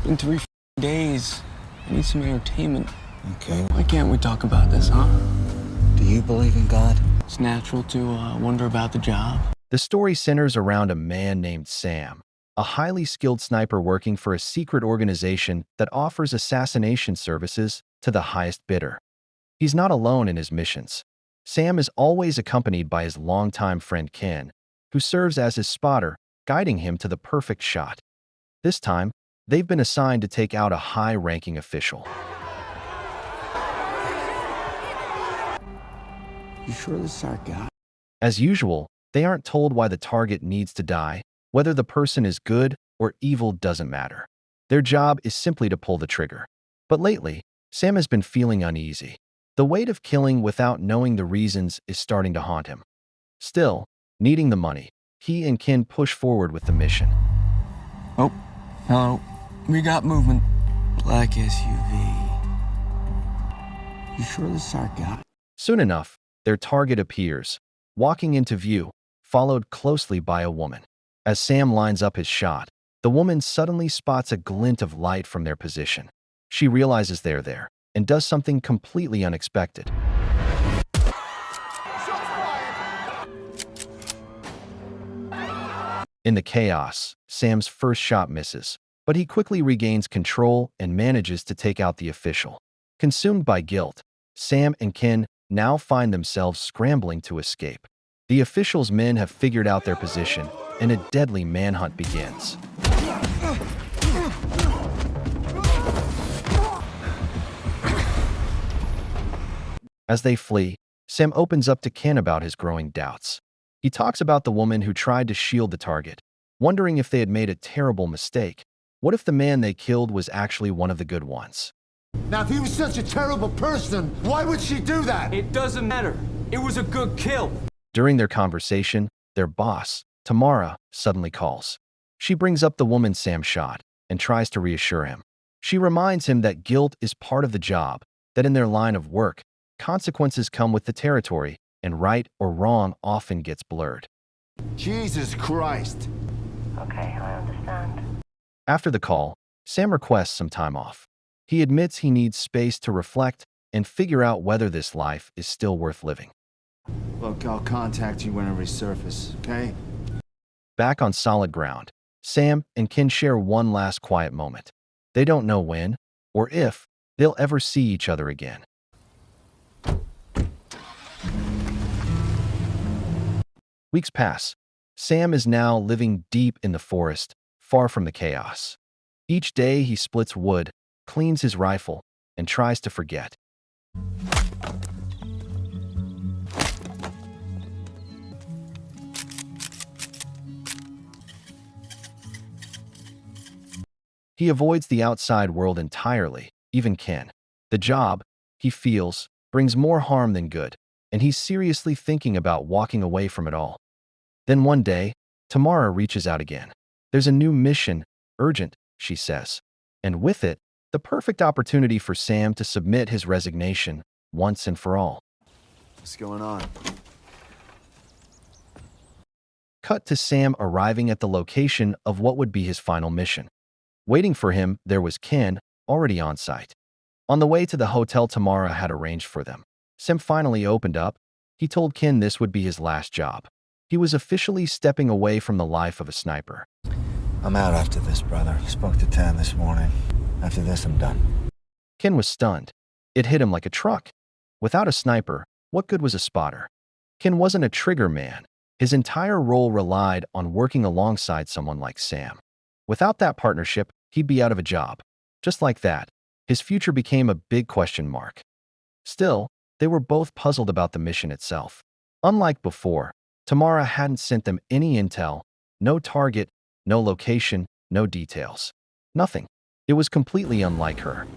Been 3 days. I need some entertainment. Okay. Why can't we talk about this, huh? Do you believe in God? It's natural to wonder about the job. The story centers around a man named Sam, a highly skilled sniper working for a secret organization that offers assassination services to the highest bidder. He's not alone in his missions. Sam is always accompanied by his longtime friend Ken, who serves as his spotter, guiding him to the perfect shot. This time, they've been assigned to take out a high-ranking official. You sure this is our guy? As usual, they aren't told why the target needs to die. Whether the person is good or evil doesn't matter. Their job is simply to pull the trigger. But lately, Sam has been feeling uneasy. The weight of killing without knowing the reasons is starting to haunt him. Still, needing the money, he and Ken push forward with the mission. Oh, hello. We got movement. Black SUV. You sure this is our guy? Soon enough, their target appears, walking into view, followed closely by a woman. As Sam lines up his shot, the woman suddenly spots a glint of light from their position. She realizes they're there and does something completely unexpected. In the chaos, Sam's first shot misses, but he quickly regains control and manages to take out the official. Consumed by guilt, Sam and Ken now find themselves scrambling to escape. The official's men have figured out their position, and a deadly manhunt begins. As they flee, Sam opens up to Ken about his growing doubts. He talks about the woman who tried to shield the target, wondering if they had made a terrible mistake. What if the man they killed was actually one of the good ones? Now, if he was such a terrible person, why would she do that? It doesn't matter. It was a good kill. During their conversation, their boss, Tamara, suddenly calls. She brings up the woman Sam shot and tries to reassure him. She reminds him that guilt is part of the job, that in their line of work, consequences come with the territory, and right or wrong often gets blurred. Jesus Christ. Okay, I understand. After the call, Sam requests some time off. He admits he needs space to reflect and figure out whether this life is still worth living. Look, I'll contact you when I resurface, okay? Back on solid ground, Sam and Ken share one last quiet moment. They don't know when or if they'll ever see each other again. Weeks pass. Sam is now living deep in the forest, far from the chaos. Each day he splits wood, cleans his rifle, and tries to forget. He avoids the outside world entirely, even Ken. The job, he feels, brings more harm than good, and he's seriously thinking about walking away from it all. Then one day, Tamara reaches out again. There's a new mission, urgent, she says, and with it, the perfect opportunity for Sam to submit his resignation once and for all. What's going on? Cut to Sam arriving at the location of what would be his final mission. Waiting for him, there was Ken, already on site. On the way to the hotel Tamara had arranged for them, Sam finally opened up. He told Ken this would be his last job. He was officially stepping away from the life of a sniper. I'm out after this, brother. Spoke to Tan this morning. After this, I'm done. Ken was stunned. It hit him like a truck. Without a sniper, what good was a spotter? Ken wasn't a trigger man. His entire role relied on working alongside someone like Sam. Without that partnership, he'd be out of a job. Just like that, his future became a big question mark. Still, they were both puzzled about the mission itself. Unlike before, Tamara hadn't sent them any intel, no target, no location, no details. Nothing. It was completely unlike her.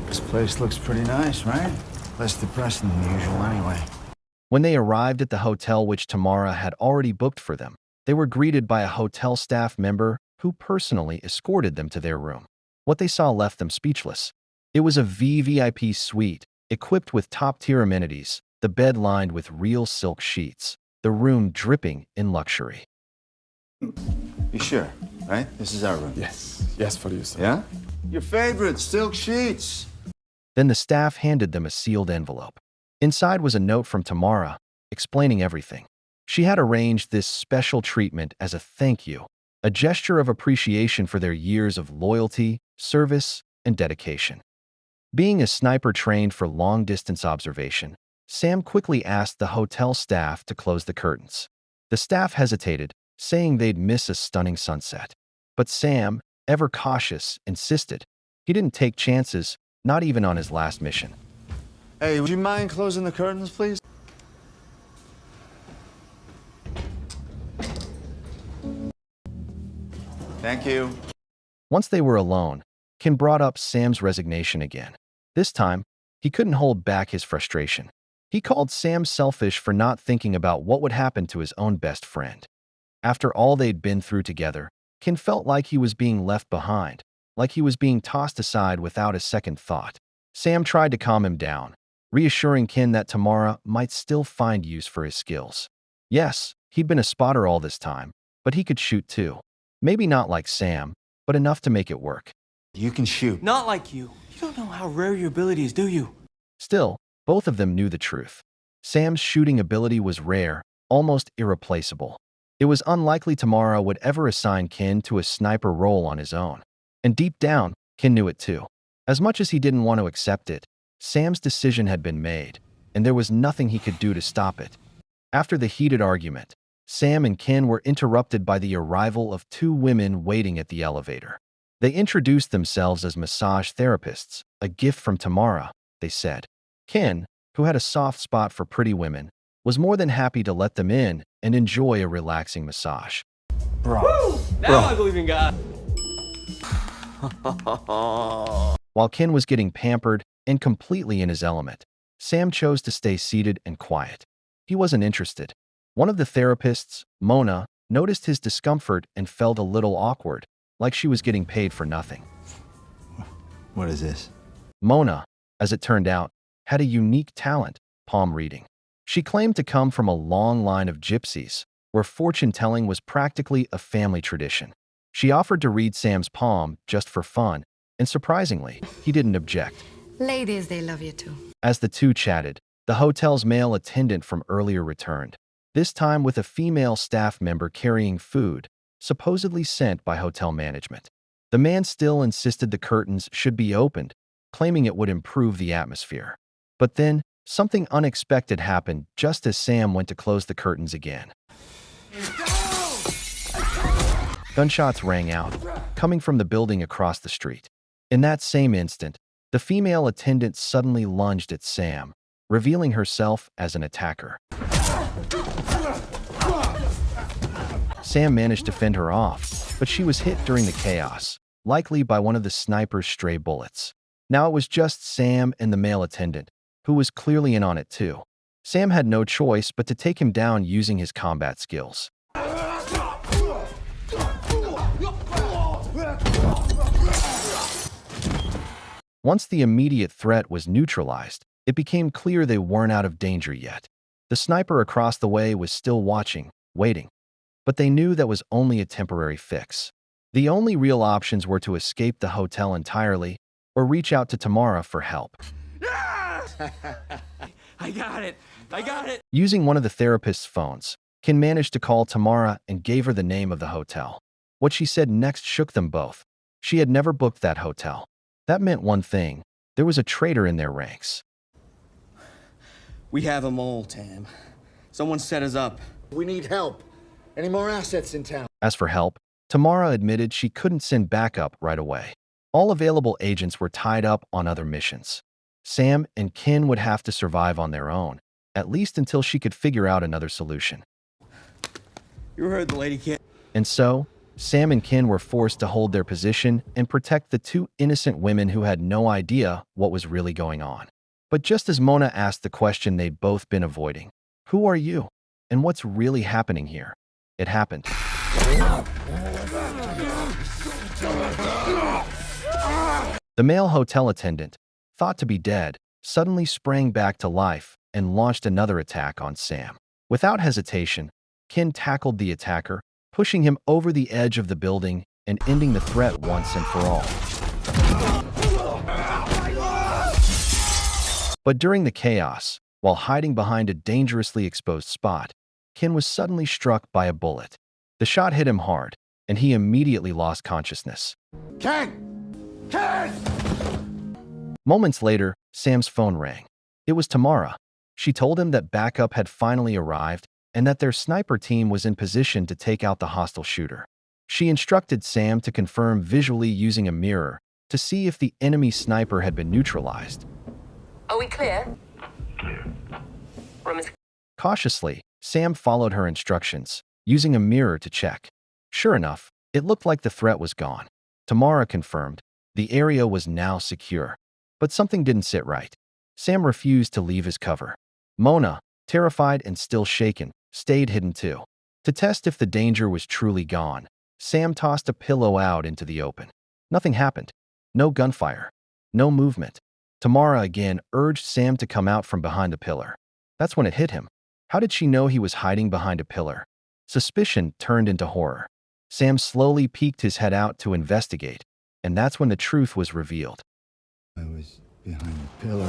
This place looks pretty nice, right? Less depressing than usual anyway. When they arrived at the hotel which Tamara had already booked for them, they were greeted by a hotel staff member who personally escorted them to their room. What they saw left them speechless. It was a VVIP suite, equipped with top-tier amenities, the bed lined with real silk sheets, the room dripping in luxury. You sure, right? This is our room. Yes, for you, sir. Yeah? Your favorite, silk sheets. Then the staff handed them a sealed envelope. Inside was a note from Tamara, explaining everything. She had arranged this special treatment as a thank you, a gesture of appreciation for their years of loyalty, service, and dedication. Being a sniper trained for long-distance observation, Sam quickly asked the hotel staff to close the curtains. The staff hesitated, saying they'd miss a stunning sunset. But Sam, ever cautious, insisted. He didn't take chances, not even on his last mission. Hey, would you mind closing the curtains, please? Thank you. Once they were alone, Ken brought up Sam's resignation again. This time, he couldn't hold back his frustration. He called Sam selfish for not thinking about what would happen to his own best friend. After all they'd been through together, Ken felt like he was being left behind, like he was being tossed aside without a second thought. Sam tried to calm him down, reassuring Ken that Tamara might still find use for his skills. Yes, he'd been a spotter all this time, but he could shoot too. Maybe not like Sam, but enough to make it work. You can shoot. Not like you. You don't know how rare your ability is, do you? Still, both of them knew the truth. Sam's shooting ability was rare, almost irreplaceable. It was unlikely Tamara would ever assign Ken to a sniper role on his own. And deep down, Ken knew it too. As much as he didn't want to accept it, Sam's decision had been made, and there was nothing he could do to stop it. After the heated argument, Sam and Ken were interrupted by the arrival of two women waiting at the elevator. They introduced themselves as massage therapists, a gift from Tamara, they said. Ken, who had a soft spot for pretty women, was more than happy to let them in and enjoy a relaxing massage. Bro. Woo! Now I believe in God. While Ken was getting pampered and completely in his element, Sam chose to stay seated and quiet. He wasn't interested. One of the therapists, Mona, noticed his discomfort and felt a little awkward, like she was getting paid for nothing. What is this? Mona, as it turned out, had a unique talent, palm reading. She claimed to come from a long line of gypsies, where fortune-telling was practically a family tradition. She offered to read Sam's palm just for fun, and surprisingly, he didn't object. Ladies, they love you too. As the two chatted, the hotel's male attendant from earlier returned, this time with a female staff member carrying food, supposedly sent by hotel management. The man still insisted the curtains should be opened, claiming it would improve the atmosphere. But then, something unexpected happened just as Sam went to close the curtains again. Gunshots rang out, coming from the building across the street. In that same instant, the female attendant suddenly lunged at Sam, revealing herself as an attacker. Sam managed to fend her off, but she was hit during the chaos, likely by one of the sniper's stray bullets. Now it was just Sam and the male attendant, who was clearly in on it too. Sam had no choice but to take him down using his combat skills. Once the immediate threat was neutralized, it became clear they weren't out of danger yet. The sniper across the way was still watching, waiting. But they knew that was only a temporary fix. The only real options were to escape the hotel entirely or reach out to Tamara for help. I got it. I got it. Using one of the therapist's phones, Ken managed to call Tamara and gave her the name of the hotel. What she said next shook them both. She had never booked that hotel. That meant one thing. There was a traitor in their ranks. We have them all, Tam. Someone set us up. We need help. Any more assets in town? As for help, Tamara admitted she couldn't send backup right away. All available agents were tied up on other missions. Sam and Ken would have to survive on their own, at least until she could figure out another solution. You heard the lady, kid. And so, Sam and Ken were forced to hold their position and protect the two innocent women who had no idea what was really going on. But just as Mona asked the question they'd both been avoiding, who are you? And what's really happening here? It happened. The male hotel attendant, thought to be dead, suddenly sprang back to life and launched another attack on Sam. Without hesitation, Ken tackled the attacker, pushing him over the edge of the building and ending the threat once and for all. But during the chaos, while hiding behind a dangerously exposed spot, Ken was suddenly struck by a bullet. The shot hit him hard, and he immediately lost consciousness. Ken! Ken! Moments later, Sam's phone rang. It was Tamara. She told him that backup had finally arrived and that their sniper team was in position to take out the hostile shooter. She instructed Sam to confirm visually using a mirror to see if the enemy sniper had been neutralized. Are we clear? Clear. Room is... Cautiously, Sam followed her instructions, using a mirror to check. Sure enough, it looked like the threat was gone. Tamara confirmed the area was now secure. But something didn't sit right. Sam refused to leave his cover. Mona, terrified and still shaken, stayed hidden too. To test if the danger was truly gone, Sam tossed a pillow out into the open. Nothing happened. No gunfire. No movement. Tamara again urged Sam to come out from behind the pillar. That's when it hit him. How did she know he was hiding behind a pillar? Suspicion turned into horror. Sam slowly peeked his head out to investigate, and that's when the truth was revealed. I was behind the pillar.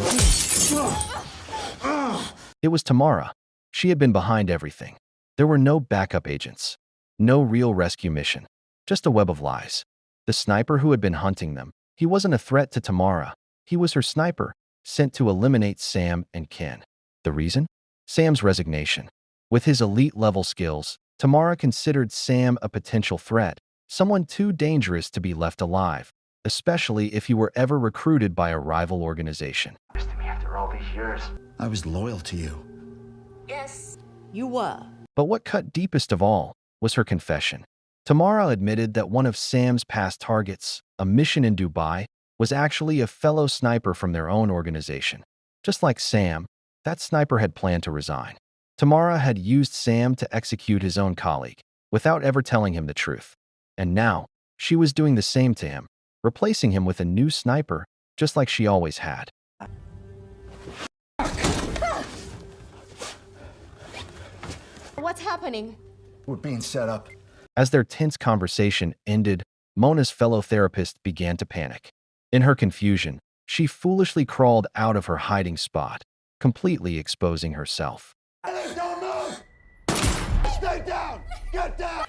It was Tamara. She had been behind everything. There were no backup agents. No real rescue mission. Just a web of lies. The sniper who had been hunting them, he wasn't a threat to Tamara. He was her sniper, sent to eliminate Sam and Ken. The reason? Sam's resignation. With his elite-level skills, Tamara considered Sam a potential threat, someone too dangerous to be left alive, especially if he were ever recruited by a rival organization. After all these years. I was loyal to you. Yes, you were. But what cut deepest of all was her confession. Tamara admitted that one of Sam's past targets, a mission in Dubai, was actually a fellow sniper from their own organization. Just like Sam, that sniper had planned to resign. Tamara had used Sam to execute his own colleague, without ever telling him the truth. And now, she was doing the same to him, replacing him with a new sniper, just like she always had. What's happening? We're being set up. As their tense conversation ended, Mona's fellow therapist began to panic. In her confusion, she foolishly crawled out of her hiding spot, completely exposing herself. Don't move! Stay down! Get down!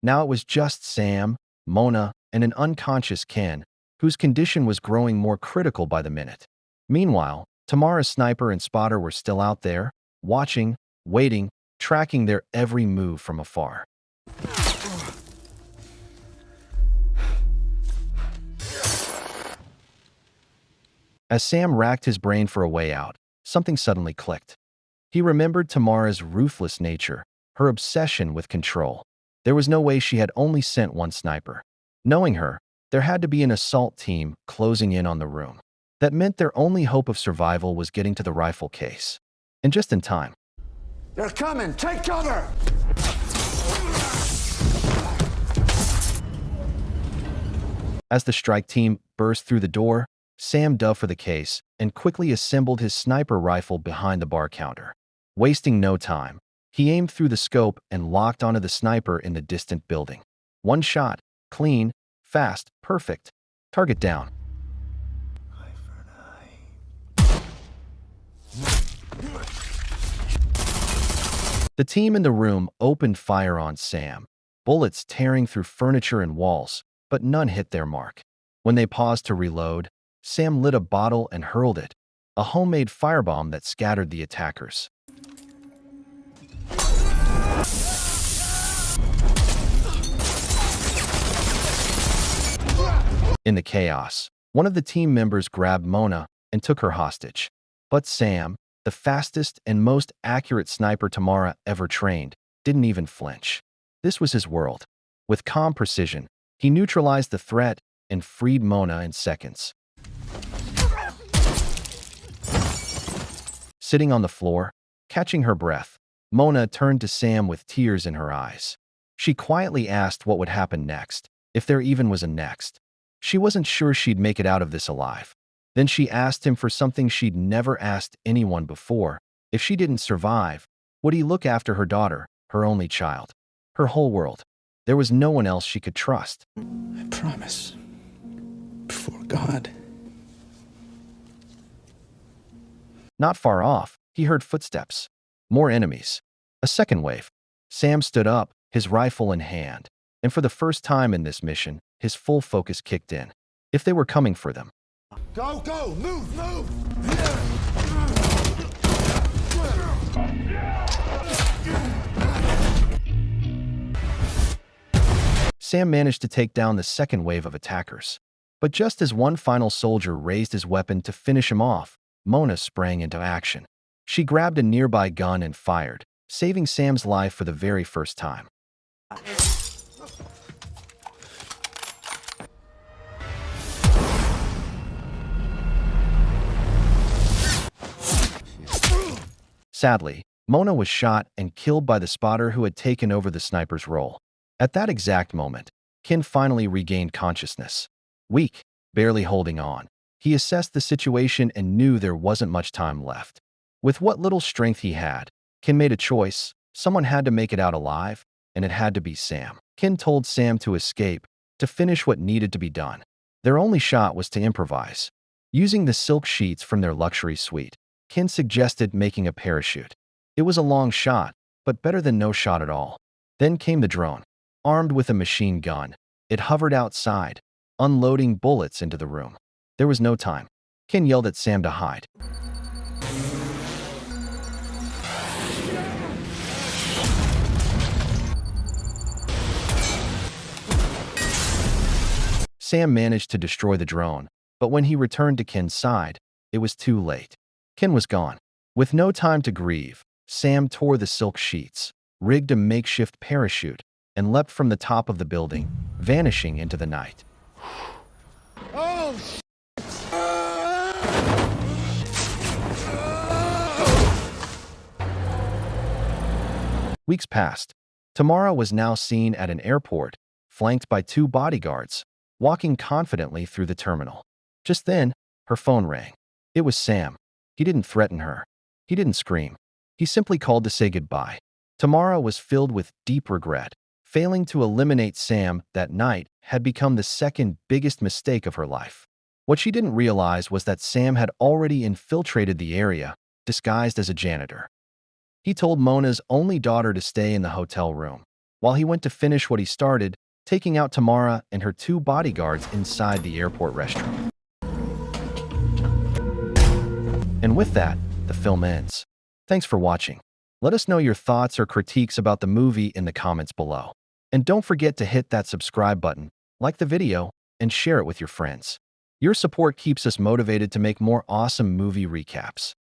Now it was just Sam, Mona, and an unconscious Ken, whose condition was growing more critical by the minute. Meanwhile, Tamara's sniper and spotter were still out there, watching, waiting, tracking their every move from afar. As Sam racked his brain for a way out, something suddenly clicked. He remembered Tamara's ruthless nature, her obsession with control. There was no way she had only sent one sniper. Knowing her, there had to be an assault team closing in on the room. That meant their only hope of survival was getting to the rifle case. And just in time. They're coming! Take cover! As the strike team burst through the door, Sam dove for the case and quickly assembled his sniper rifle behind the bar counter. Wasting no time, he aimed through the scope and locked onto the sniper in the distant building. One shot, clean, fast, perfect. Target down. The team in the room opened fire on Sam, bullets tearing through furniture and walls, but none hit their mark. When they paused to reload, Sam lit a bottle and hurled it, a homemade firebomb that scattered the attackers. In the chaos, one of the team members grabbed Mona and took her hostage. But Sam, the fastest and most accurate sniper Tamara ever trained, didn't even flinch. This was his world. With calm precision, he neutralized the threat and freed Mona in seconds. Sitting on the floor, catching her breath, Mona turned to Sam with tears in her eyes. She quietly asked what would happen next, if there even was a next. She wasn't sure she'd make it out of this alive. Then she asked him for something she'd never asked anyone before. If she didn't survive, would he look after her daughter, her only child, her whole world? There was no one else she could trust. I promise. Before God. Not far off, he heard footsteps. More enemies. A second wave. Sam stood up, his rifle in hand. And for the first time in this mission, his full focus kicked in. If they were coming for them. Go, go! Move, move! Sam managed to take down the second wave of attackers. But just as one final soldier raised his weapon to finish him off, Mona sprang into action. She grabbed a nearby gun and fired, saving Sam's life for the very first time. Sadly, Mona was shot and killed by the spotter who had taken over the sniper's role. At that exact moment, Ken finally regained consciousness. Weak, barely holding on, he assessed the situation and knew there wasn't much time left. With what little strength he had, Ken made a choice. Someone had to make it out alive, and it had to be Sam. Ken told Sam to escape, to finish what needed to be done. Their only shot was to improvise. Using the silk sheets from their luxury suite, Ken suggested making a parachute. It was a long shot, but better than no shot at all. Then came the drone. Armed with a machine gun, it hovered outside, unloading bullets into the room. There was no time. Ken yelled at Sam to hide. Sam managed to destroy the drone, but when he returned to Ken's side, it was too late. Ken was gone. With no time to grieve, Sam tore the silk sheets, rigged a makeshift parachute, and leapt from the top of the building, vanishing into the night. Oh, Weeks passed. Tamara was now seen at an airport, flanked by 2 bodyguards, walking confidently through the terminal. Just then, her phone rang. It was Sam. He didn't threaten her. He didn't scream. He simply called to say goodbye. Tamara was filled with deep regret. Failing to eliminate Sam that night had become the second biggest mistake of her life. What she didn't realize was that Sam had already infiltrated the area, disguised as a janitor. He told Mona's only daughter to stay in the hotel room, while he went to finish what he started, taking out Tamara and her 2 bodyguards inside the airport restroom. And with that, the film ends. Thanks for watching. Let us know your thoughts or critiques about the movie in the comments below. And don't forget to hit that subscribe button, like the video, and share it with your friends. Your support keeps us motivated to make more awesome movie recaps.